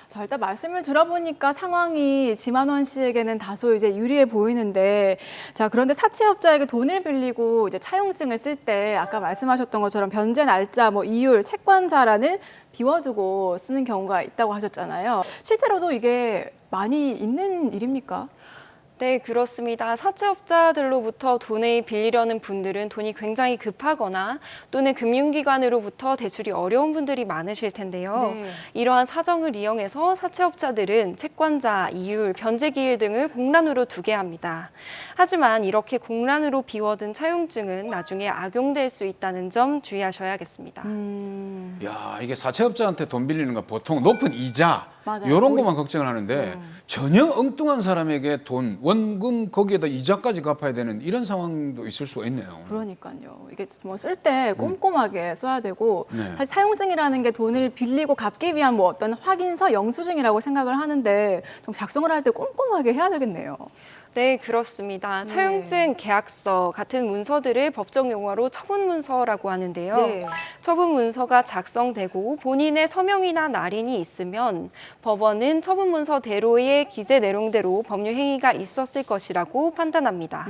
자, 일단 말씀을 들어보니까 상황이 지만원 씨에게는 다소 이제 유리해 보이는데, 자, 그런데 사채업자에게 돈을 빌리고 이제 차용증을 쓸 때 아까 말씀하셨던 것처럼 변제 날짜, 뭐 이율, 채권자란을 비워두고 쓰는 경우가 있다고 하셨잖아요. 실제로도 이게 많이 있는 일입니까? 네, 그렇습니다. 사채업자들로부터 돈을 빌리려는 분들은 돈이 굉장히 급하거나 또는 금융기관으로부터 대출이 어려운 분들이 많으실 텐데요. 네. 이러한 사정을 이용해서 사채업자들은 채권자, 이율, 변제기일 등을 공란으로 두게 합니다. 하지만 이렇게 공란으로 비워둔 차용증은 나중에 악용될 수 있다는 점 주의하셔야겠습니다. 야, 이게 사채업자한테 돈 빌리는 건 보통 높은 이자 맞아요. 이런 것만 걱정을 하는데 전혀 엉뚱한 사람에게 돈, 원금 거기에다 이자까지 갚아야 되는 이런 상황도 있을 수가 있네요. 그러니까요. 이게 뭐 쓸 때 꼼꼼하게 써야 되고, 네. 사실 차용증이라는 게 돈을 빌리고 갚기 위한 뭐 어떤 확인서, 영수증이라고 생각을 하는데 좀 작성을 할 때 꼼꼼하게 해야 되겠네요. 네, 그렇습니다. 차용증 계약서 같은 문서들을 법정 용어로 처분 문서라고 하는데요. 네. 처분 문서가 작성되고 본인의 서명이나 날인이 있으면 법원은 처분 문서대로의 기재 내용대로 법률 행위가 있었을 것이라고 판단합니다.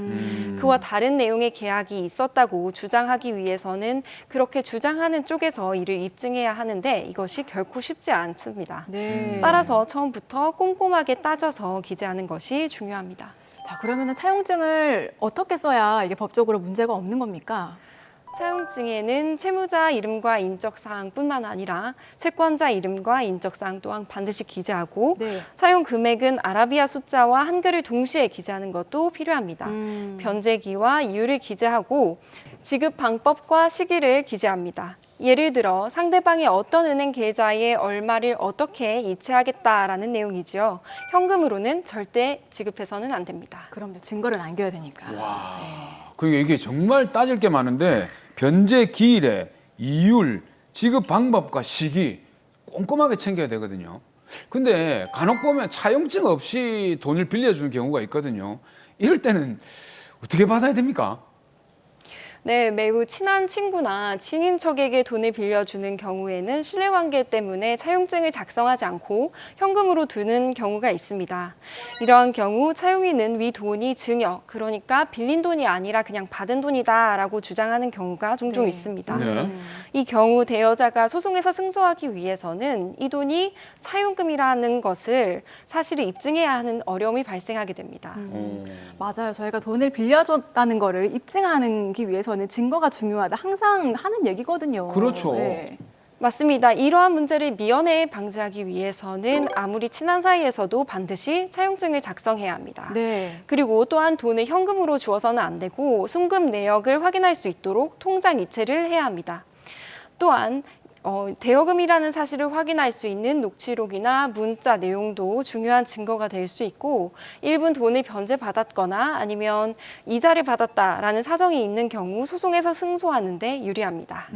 그와 다른 내용의 계약이 있었다고 주장하기 위해서는 그렇게 주장하는 쪽에서 이를 입증해야 하는데 이것이 결코 쉽지 않습니다. 네. 따라서 처음부터 꼼꼼하게 따져서 기재하는 것이 중요합니다. 자, 그러면은 차용증을 어떻게 써야 이게 법적으로 문제가 없는 겁니까? 차용증에는 채무자 이름과 인적사항뿐만 아니라 채권자 이름과 인적사항 또한 반드시 기재하고 네. 사용 금액은 아라비아 숫자와 한글을 동시에 기재하는 것도 필요합니다. 변제기와 이유를 기재하고 지급 방법과 시기를 기재합니다. 예를 들어 상대방이 어떤 은행 계좌에 얼마를 어떻게 이체하겠다라는 내용이지요. 현금으로는 절대 지급해서는 안 됩니다. 그럼요. 증거를 남겨야 되니까. 와. 그러니까 이게 정말 따질 게 많은데 변제 기일에 이율, 지급 방법과 시기 꼼꼼하게 챙겨야 되거든요. 근데 간혹 보면 차용증 없이 돈을 빌려주는 경우가 있거든요. 이럴 때는 어떻게 받아야 됩니까? 네, 매우 친한 친구나 친인척에게 돈을 빌려주는 경우에는 신뢰관계 때문에 차용증을 작성하지 않고 현금으로 두는 경우가 있습니다. 이러한 경우 차용인은 위 돈이 증여, 그러니까 빌린 돈이 아니라 그냥 받은 돈이다라고 주장하는 경우가 종종 네. 있습니다. 네. 이 경우 대여자가 소송에서 승소하기 위해서는 이 돈이 차용금이라는 것을 사실을 입증해야 하는 어려움이 발생하게 됩니다. 맞아요. 저희가 돈을 빌려줬다는 거를 입증하기 위해서는 증거가 중요하다. 항상 하는 얘기거든요. 그렇죠. 네. 맞습니다. 이러한 문제를 미연에 방지하기 위해서는 아무리 친한 사이에서도 반드시 차용증을 작성해야 합니다. 네. 그리고 또한 돈을 현금으로 주어서는 안 되고 송금 내역을 확인할 수 있도록 통장 이체를 해야 합니다. 또한 대여금이라는 사실을 확인할 수 있는 녹취록이나 문자 내용도 중요한 증거가 될 수 있고 일부 돈을 변제받았거나 아니면 이자를 받았다라는 사정이 있는 경우 소송에서 승소하는 데 유리합니다.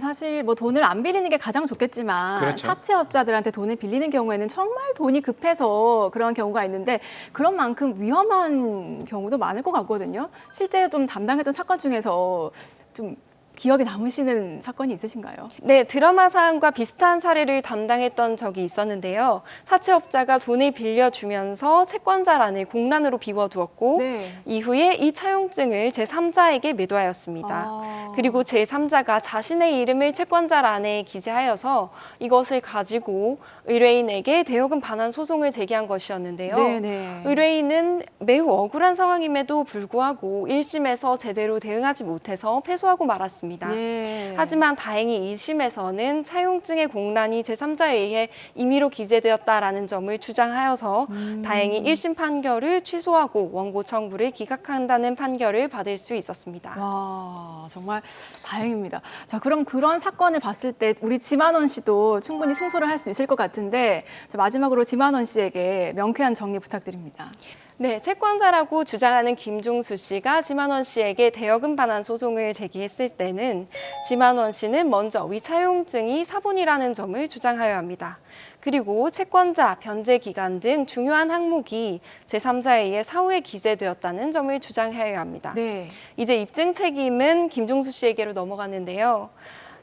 사실 뭐 돈을 안 빌리는 게 가장 좋겠지만 그렇죠. 사채업자들한테 돈을 빌리는 경우에는 정말 돈이 급해서 그런 경우가 있는데 그런 만큼 위험한 경우도 많을 것 같거든요. 실제 좀 담당했던 사건 중에서 좀 기억에 남으시는 사건이 있으신가요? 네, 드라마 사안과 비슷한 사례를 담당했던 적이 있었는데요. 사채업자가 돈을 빌려주면서 채권자란을 공란으로 비워두었고 네. 이후에 이 차용증을 제3자에게 매도하였습니다. 그리고 제3자가 자신의 이름을 채권자란에 기재하여서 이것을 가지고 의뢰인에게 대여금 반환 소송을 제기한 것이었는데요. 네네. 의뢰인은 매우 억울한 상황임에도 불구하고 1심에서 제대로 대응하지 못해서 패소하고 말았습니다. 예. 하지만 다행히 2심에서는 차용증의 공란이 제3자에 의해 임의로 기재되었다라는 점을 주장하여서 다행히 1심 판결을 취소하고 원고 청구를 기각한다는 판결을 받을 수 있었습니다. 와, 정말 다행입니다. 자, 그럼 그런 사건을 봤을 때 우리 지만원 씨도 충분히 승소를 할 수 있을 것 같은데 자, 마지막으로 지만원 씨에게 명쾌한 정리 부탁드립니다. 네, 채권자라고 주장하는 김종수 씨가 지만원 씨에게 대여금 반환 소송을 제기했을 때는 지만원 씨는 먼저 위차용증이 사본이라는 점을 주장하여야 합니다. 그리고 채권자, 변제 기간 등 중요한 항목이 제3자에 의해 사후에 기재되었다는 점을 주장해야 합니다. 네. 이제 입증 책임은 김종수 씨에게로 넘어가는데요.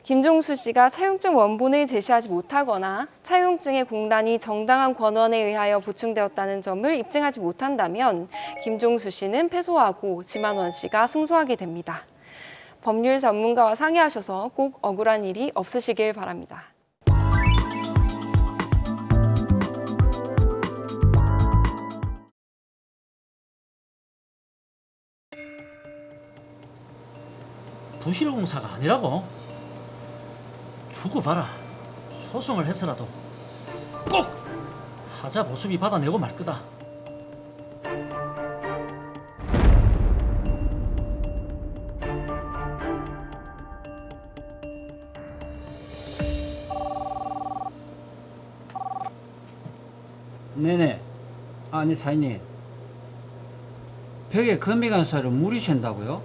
김종수 씨가 차용증 원본을 제시하지 못하거나 차용증의 공란이 정당한 권한에 의하여 보충되었다는 점을 입증하지 못한다면 김종수 씨는 패소하고 지만원 씨가 승소하게 됩니다. 법률 전문가와 상의하셔서 꼭 억울한 일이 없으시길 바랍니다. 부실공사가 아니라고? 두고 봐라. 소송을 해서라도 꼭 하자 보수비 받아내고 말 거다. 네네. 아니 사장님, 벽에 거미간사를 물이 샌다고요?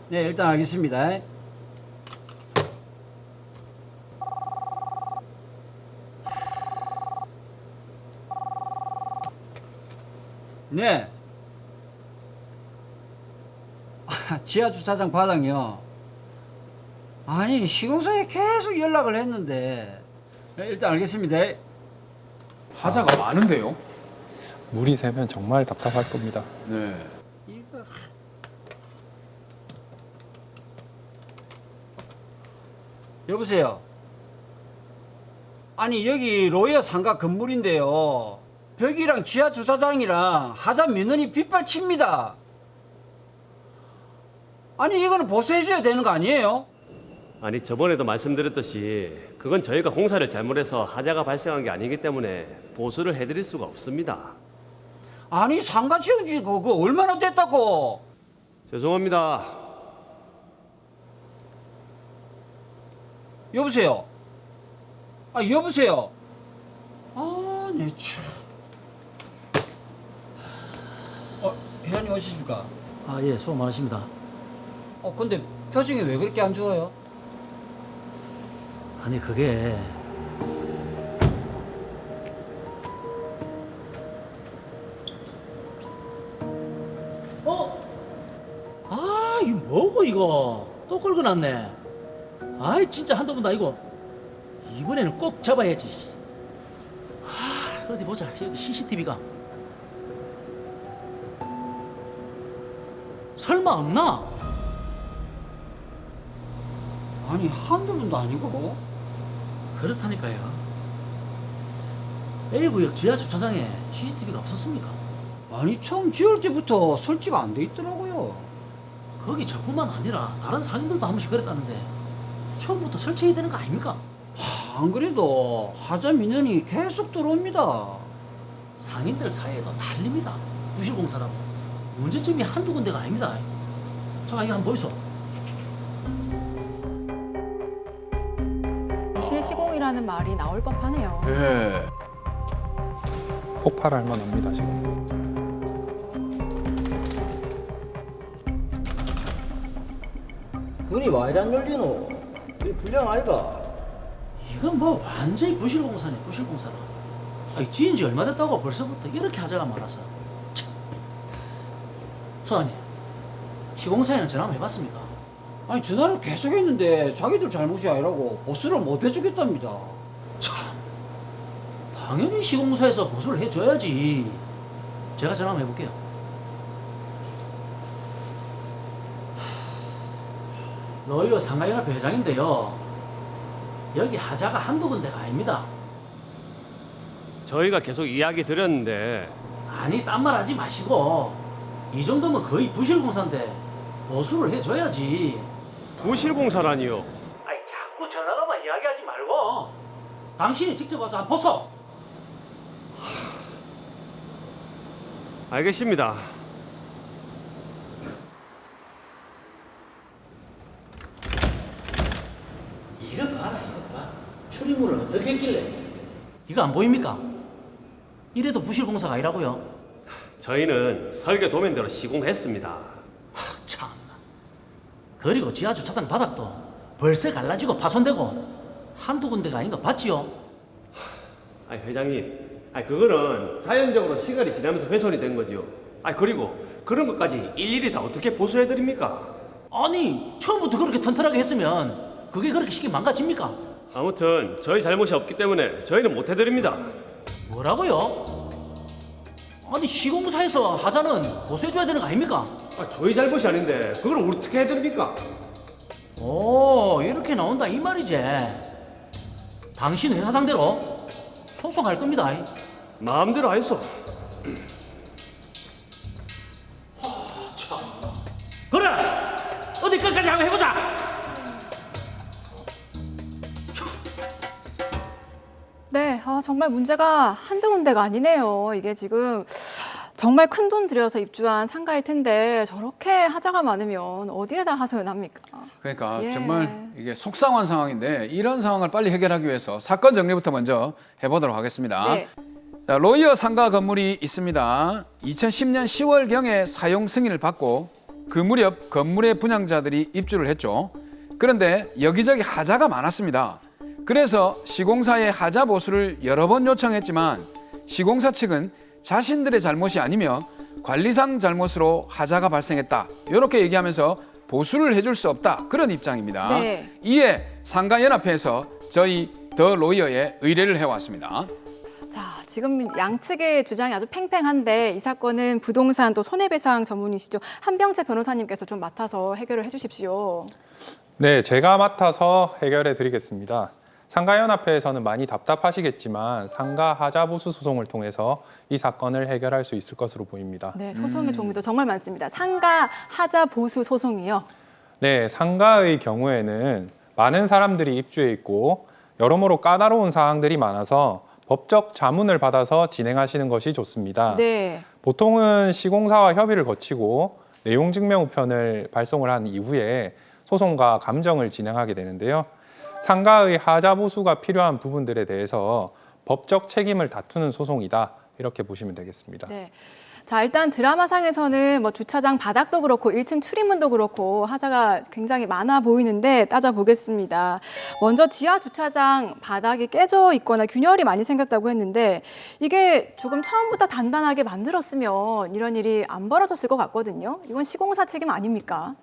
네, 일단 알겠습니다. 네. 지하 주차장 바닥이요. 아니 시공사에 계속 연락을 했는데 네, 일단 알겠습니다. 하자가 많은데요. 물이 새면 정말 답답할 겁니다. 네. 이거 여보세요. 아니 여기 로이어 상가 건물인데요. 벽이랑 지하 주차장이랑 하자 민원이 빗발칩니다. 아니 이거는 보수해줘야 되는 거 아니에요? 아니 저번에도 말씀드렸듯이 그건 저희가 공사를 잘못해서 하자가 발생한 게 아니기 때문에 보수를 해드릴 수가 없습니다. 아니 상가 지은 지 그거 얼마나 됐다고? 죄송합니다. 여보세요? 아 여보세요? 아, 네 참. 회장님 오셨습니까? 아, 예, 수고 많으십니다. 근데 표정이 왜 그렇게 안 좋아요? 아니, 그게 아, 이거 뭐고 이거? 또 끌고 났네. 아이, 진짜 한두 번도 아니고. 이번에는 꼭 잡아야지. 아, 어디 보자. 여기 CCTV가. 설마 없나? 아니 한두 번도 아니고. 그렇다니까요. A구역 지하 주차장에 CCTV가 없었습니까? 아니 처음 지을 때부터 설치가 안 돼 있더라고요. 거기 저뿐만 아니라 다른 상인들도 한 번씩 그랬다는데 처음부터 설치해야 되는 거 아닙니까? 안 그래도 하자 민원이 계속 들어옵니다. 상인들 사이에도 난립니다. 부실공사라고. 문제점이 한두 군데가 아닙니다. 자, 이거 한번 보이소. 부실 시공이라는 말이 나올 법하네요. 예. 폭발할 만합니다 지금. 문이 와 이리 안 열리노? 이 불량 아이가? 이건 뭐 완전히 부실공사네, 부실공사라. 아니, 지은 지 얼마 됐다고 벌써부터 이렇게 하자가 많아서. 참. 소장님, 시공사에는 전화 한번 해봤습니까? 아니 전화를 계속 했는데 자기들 잘못이 아니라고 보수를 못 해주겠답니다. 참, 당연히 시공사에서 보수를 해줘야지. 제가 전화 한번 해볼게요. 로이어 상가연합회 회장인데요. 여기 하자가 한두 군데가 아닙니다. 저희가 계속 이야기 드렸는데 아니, 딴 말 하지 마시고 이 정도면 거의 부실공사인데 보수를 해줘야지. 부실공사라니요. 아니, 자꾸 전화로만 이야기하지 말고 당신이 직접 와서 한번 보소. 알겠습니다. 이거 봐라, 이거 봐. 출입문을 어떻게 했길래? 이거 안 보입니까? 이래도 부실공사가 아니라고요? 저희는 설계 도면대로 시공했습니다. 참나. 그리고 지하 주차장 바닥도 벌써 갈라지고 파손되고 한두 군데가 아닌 거 봤지요? 아니 회장님, 아니 그거는 자연적으로 시간이 지나면서 훼손이 된 거지요. 아니 그리고 그런 것까지 일일이 다 어떻게 보수해 드립니까? 아니, 처음부터 그렇게 튼튼하게 했으면 그게 그렇게 쉽게 망가집니까? 아무튼 저희 잘못이 없기 때문에 저희는 못 해드립니다. 뭐라고요? 아니, 시공사에서 하자는 보수해줘야 되는 거 아닙니까? 아, 저희 잘못이 아닌데 그걸 어떻게 해드립니까? 오, 이렇게 나온다 이 말이지. 당신 회사 상대로 소송할 겁니다. 마음대로 하이소. 그래, 어디 끝까지 한번 해보자. 네, 정말 문제가 한두 군데가 아니네요. 이게 지금 정말 큰 돈 들여서 입주한 상가일 텐데 저렇게 하자가 많으면 어디에다 하소연 합니까? 그러니까 예. 정말 이게 속상한 상황인데 이런 상황을 빨리 해결하기 위해서 사건 정리부터 먼저 해보도록 하겠습니다. 네. 자, 로이어 상가 건물이 있습니다. 2010년 10월경에 사용 승인을 받고 그 무렵 건물의 분양자들이 입주를 했죠. 그런데 여기저기 하자가 많았습니다. 그래서 시공사에 하자 보수를 여러 번 요청했지만 시공사 측은 자신들의 잘못이 아니며 관리상 잘못으로 하자가 발생했다. 이렇게 얘기하면서 보수를 해줄 수 없다. 그런 입장입니다. 네. 이에 상가연합회에서 저희 더 로이어에 의뢰를 해왔습니다. 자, 지금 양측의 주장이 아주 팽팽한데 이 사건은 부동산 또 손해배상 전문이시죠. 한병채 변호사님께서 좀 맡아서 해결을 해주십시오. 네, 제가 맡아서 해결해 드리겠습니다. 상가연합회에서는 많이 답답하시겠지만 상가 하자 보수 소송을 통해서 이 사건을 해결할 수 있을 것으로 보입니다. 네, 소송의 종류도 정말 많습니다. 상가 하자 보수 소송이요. 네, 상가의 경우에는 많은 사람들이 입주해 있고 여러모로 까다로운 사항들이 많아서 법적 자문을 받아서 진행하시는 것이 좋습니다. 네. 보통은 시공사와 협의를 거치고 내용 증명 우편을 발송을 한 이후에 소송과 감정을 진행하게 되는데요. 상가의 하자 보수가 필요한 부분들에 대해서 법적 책임을 다투는 소송이다. 이렇게 보시면 되겠습니다. 네. 자, 일단 드라마상에서는 뭐 주차장 바닥도 그렇고 1층 출입문도 그렇고 하자가 굉장히 많아 보이는데 따져보겠습니다. 먼저 지하 주차장 바닥이 깨져 있거나 균열이 많이 생겼다고 했는데 이게 조금 처음부터 단단하게 만들었으면 이런 일이 안 벌어졌을 것 같거든요. 이건 시공사 책임 아닙니까?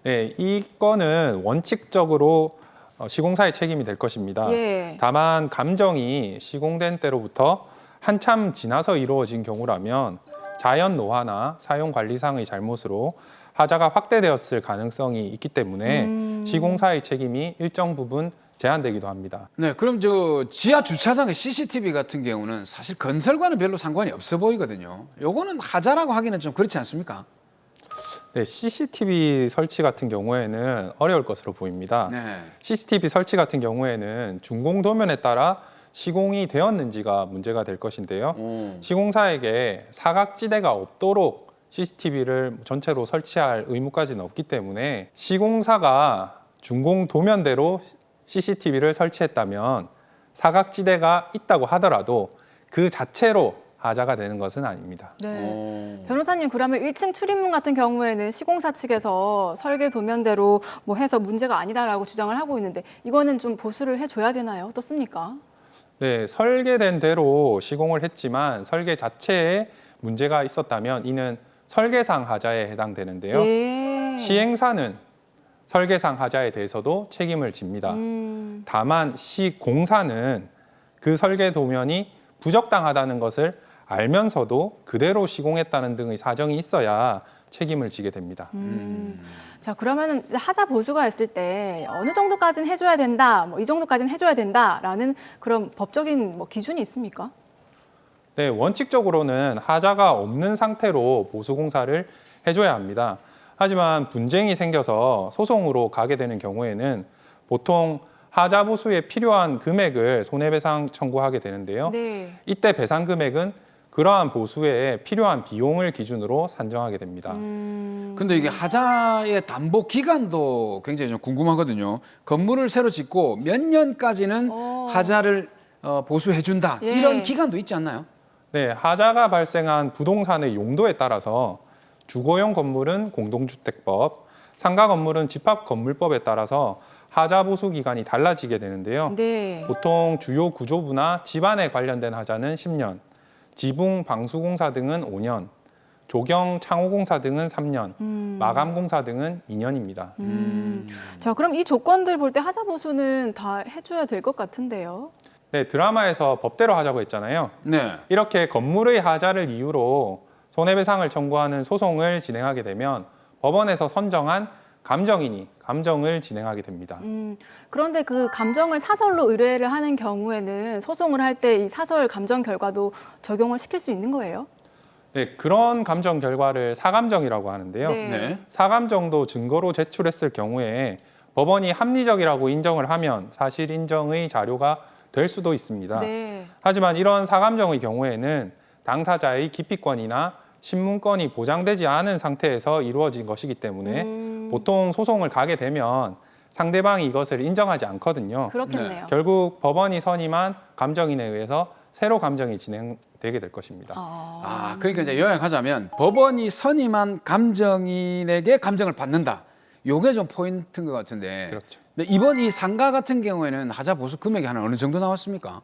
네, 이 건은 원칙적으로 시공사의 책임이 될 것입니다. 예. 다만 감정이 시공된 때로부터 한참 지나서 이루어진 경우라면 자연 노화나 사용 관리상의 잘못으로 하자가 확대되었을 가능성이 있기 때문에 시공사의 책임이 일정 부분 제한되기도 합니다. 네, 그럼 저 지하 주차장의 CCTV 같은 경우는 사실 건설과는 별로 상관이 없어 보이거든요. 요거는 하자라고 하기는 좀 그렇지 않습니까? 네, CCTV 설치 같은 경우에는 어려울 것으로 보입니다. 네. CCTV 설치 같은 경우에는 준공 도면에 따라 시공이 되었는지가 문제가 될 것인데요. 시공사에게 사각지대가 없도록 CCTV를 전체로 설치할 의무까지는 없기 때문에 시공사가 준공 도면대로 CCTV를 설치했다면 사각지대가 있다고 하더라도 그 자체로 하자가 되는 것은 아닙니다. 네. 변호사님, 그러면 1층 출입문 같은 경우에는 시공사 측에서 설계 도면대로 뭐 해서 문제가 아니다라고 주장을 하고 있는데 이거는 좀 보수를 해줘야 되나요? 어떻습니까? 네, 설계된 대로 시공을 했지만 설계 자체에 문제가 있었다면 이는 설계상 하자에 해당되는데요. 예. 시행사는 설계상 하자에 대해서도 책임을 집니다. 다만 시공사는 그 설계 도면이 부적당하다는 것을 알면서도 그대로 시공했다는 등의 사정이 있어야 책임을 지게 됩니다. 자, 그러면 하자 보수가 있을 때 어느 정도까지는 해줘야 된다, 뭐 이 정도까지는 해줘야 된다라는 그런 법적인 뭐 기준이 있습니까? 네, 원칙적으로는 하자가 없는 상태로 보수 공사를 해줘야 합니다. 하지만 분쟁이 생겨서 소송으로 가게 되는 경우에는 보통 하자 보수에 필요한 금액을 손해배상 청구하게 되는데요. 네. 이때 배상 금액은 그러한 보수에 필요한 비용을 기준으로 산정하게 됩니다. 근데 이게 하자의 담보 기간도 굉장히 좀 궁금하거든요. 건물을 새로 짓고 몇 년까지는 하자를 보수해준다. 예. 이런 기간도 있지 않나요? 네, 하자가 발생한 부동산의 용도에 따라서 주거용 건물은 공동주택법, 상가 건물은 집합건물법에 따라서 하자 보수 기간이 달라지게 되는데요. 네. 보통 주요 구조부나 집안에 관련된 하자는 10년, 지붕, 방수공사 등은 5년, 조경, 창호공사 등은 3년, 마감공사 등은 2년입니다. 자, 그럼 이 조건들 볼 때 하자 보수는 다 해줘야 될 것 같은데요. 네, 드라마에서 법대로 하자고 했잖아요. 네. 이렇게 건물의 하자를 이유로 손해배상을 청구하는 소송을 진행하게 되면 법원에서 선정한 감정인이 감정을 진행하게 됩니다. 그런데 그 감정을 사설로 의뢰를 하는 경우에는 소송을 할 때 이 사설 감정 결과도 적용을 시킬 수 있는 거예요? 네, 그런 감정 결과를 사감정이라고 하는데요. 네. 사감정도 증거로 제출했을 경우에 법원이 합리적이라고 인정을 하면 사실 인정의 자료가 될 수도 있습니다. 네. 하지만 이런 사감정의 경우에는 당사자의 기피권이나 신문권이 보장되지 않은 상태에서 이루어진 것이기 때문에 보통 소송을 가게 되면 상대방이 이것을 인정하지 않거든요. 그렇겠네요. 결국 법원이 선임한 감정인에 의해서 새로 감정이 진행되게 될 것입니다. 그러니까 이제 요약하자면 법원이 선임한 감정인에게 감정을 받는다. 요게 좀 포인트인 것 같은데. 그렇죠. 근데 이번 이 상가 같은 경우에는 하자 보수 금액이 한 어느 정도 나왔습니까?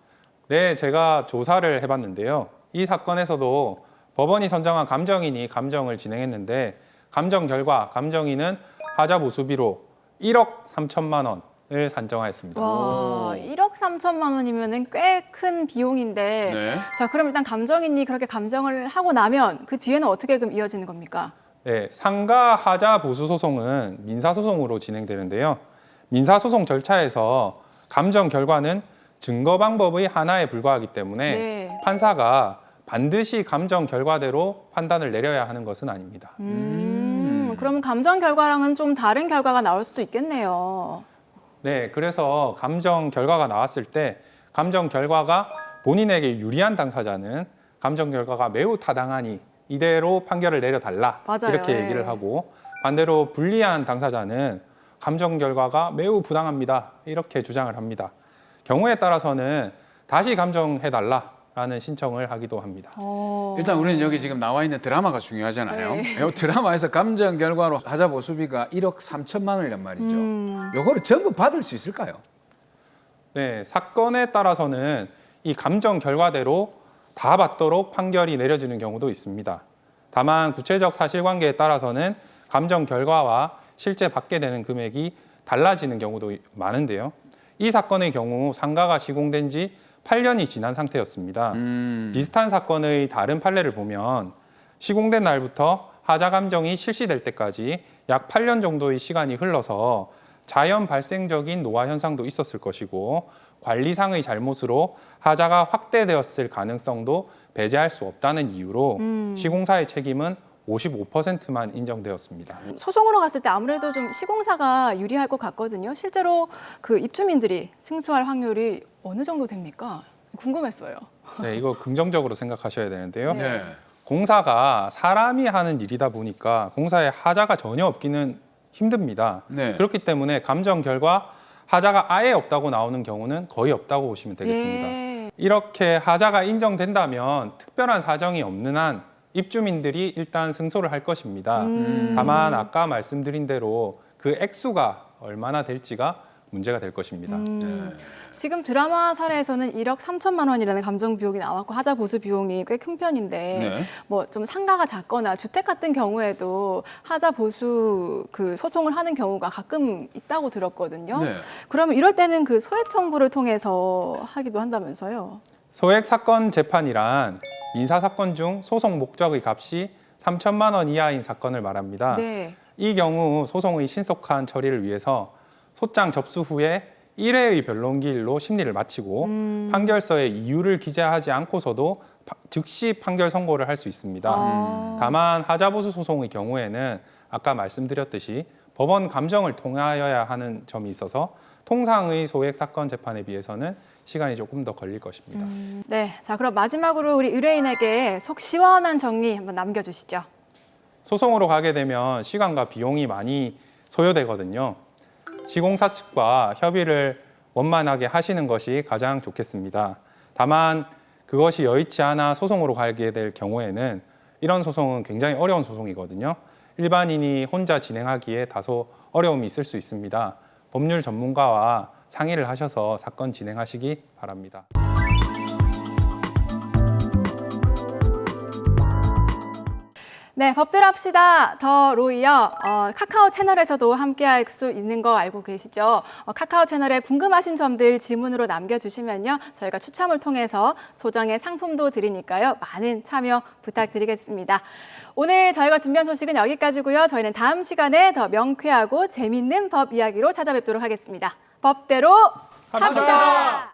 네, 제가 조사를 해봤는데요. 이 사건에서도 법원이 선정한 감정인이 감정을 진행했는데 감정 결과 감정인은 하자 보수비로 1억 3천만 원을 산정하였습니다. 와, 1억 3천만 원이면은 꽤 큰 비용인데. 네. 자, 그럼 일단 감정인이 그렇게 감정을 하고 나면 그 뒤에는 어떻게 그럼 이어지는 겁니까? 네, 상가 하자 보수 소송은 민사소송으로 진행되는데요. 민사소송 절차에서 감정 결과는 증거 방법의 하나에 불과하기 때문에 네. 판사가 반드시 감정 결과대로 판단을 내려야 하는 것은 아닙니다. 그러면 감정 결과랑은 좀 다른 결과가 나올 수도 있겠네요. 네, 그래서 감정 결과가 나왔을 때 감정 결과가 본인에게 유리한 당사자는 감정 결과가 매우 타당하니 이대로 판결을 내려달라 맞아요. 이렇게 예. 얘기를 하고 반대로 불리한 당사자는 감정 결과가 매우 부당합니다 이렇게 주장을 합니다. 경우에 따라서는 다시 감정해달라라는 신청을 하기도 합니다. 일단 우리는 여기 지금 나와 있는 드라마가 중요하잖아요. 네. 이 드라마에서 감정 결과로 하자 보수비가 1억 3천만 원이란 말이죠. 요거를 전부 받을 수 있을까요? 네, 사건에 따라서는 이 감정 결과대로 다 받도록 판결이 내려지는 경우도 있습니다. 다만 구체적 사실관계에 따라서는 감정 결과와 실제 받게 되는 금액이 달라지는 경우도 많은데요. 이 사건의 경우 상가가 시공된 지 8년이 지난 상태였습니다. 비슷한 사건의 다른 판례를 보면 시공된 날부터 하자 감정이 실시될 때까지 약 8년 정도의 시간이 흘러서 자연 발생적인 노화 현상도 있었을 것이고 관리상의 잘못으로 하자가 확대되었을 가능성도 배제할 수 없다는 이유로 시공사의 책임은 55%만 인정되었습니다. 소송으로 갔을 때 아무래도 좀 시공사가 유리할 것 같거든요. 실제로 그 입주민들이 승소할 확률이 어느 정도 됩니까? 궁금했어요. 네, 이거 긍정적으로 생각하셔야 되는데요. 네. 공사가 사람이 하는 일이다 보니까 공사에 하자가 전혀 없기는 힘듭니다. 네. 그렇기 때문에 감정 결과 하자가 아예 없다고 나오는 경우는 거의 없다고 보시면 되겠습니다. 예. 이렇게 하자가 인정된다면 특별한 사정이 없는 한 입주민들이 일단 승소를 할 것입니다. 다만 아까 말씀드린 대로 그 액수가 얼마나 될지가 문제가 될 것입니다. 네. 지금 드라마 사례에서는 1억 3천만 원이라는 감정 비용이 나왔고 하자 보수 비용이 꽤 큰 편인데 네. 뭐 좀 상가가 작거나 주택 같은 경우에도 하자 보수 그 소송을 하는 경우가 가끔 있다고 들었거든요. 네. 그러면 이럴 때는 그 소액 청구를 통해서 하기도 한다면서요? 소액 사건 재판이란 민사 사건 중 소송 목적의 값이 3천만 원 이하인 사건을 말합니다. 네. 이 경우 소송의 신속한 처리를 위해서 소장 접수 후에 1회의 변론기일로 심리를 마치고 판결서에 이유를 기재하지 않고서도 즉시 판결 선고를 할 수 있습니다. 다만 하자보수 소송의 경우에는 아까 말씀드렸듯이 법원 감정을 통하여야 하는 점이 있어서 통상의 소액 사건 재판에 비해서는 시간이 조금 더 걸릴 것입니다. 네, 자 그럼 마지막으로 우리 의뢰인에게 속 시원한 정리 한번 남겨주시죠. 소송으로 가게 되면 시간과 비용이 많이 소요되거든요. 시공사 측과 협의를 원만하게 하시는 것이 가장 좋겠습니다. 다만 그것이 여의치 않아 소송으로 가게 될 경우에는 이런 소송은 굉장히 어려운 소송이거든요. 일반인이 혼자 진행하기에 다소 어려움이 있을 수 있습니다. 법률 전문가와 상의를 하셔서 사건 진행하시기 바랍니다. 네, 법들 합시다. 더로 이어 카카오 채널에서도 함께할 수 있는 거 알고 계시죠? 카카오 채널에 궁금하신 점들 질문으로 남겨주시면요. 저희가 추첨을 통해서 소정의 상품도 드리니까요. 많은 참여 부탁드리겠습니다. 오늘 저희가 준비한 소식은 여기까지고요. 저희는 다음 시간에 더 명쾌하고 재밌는 법 이야기로 찾아뵙도록 하겠습니다. 법대로 합시다.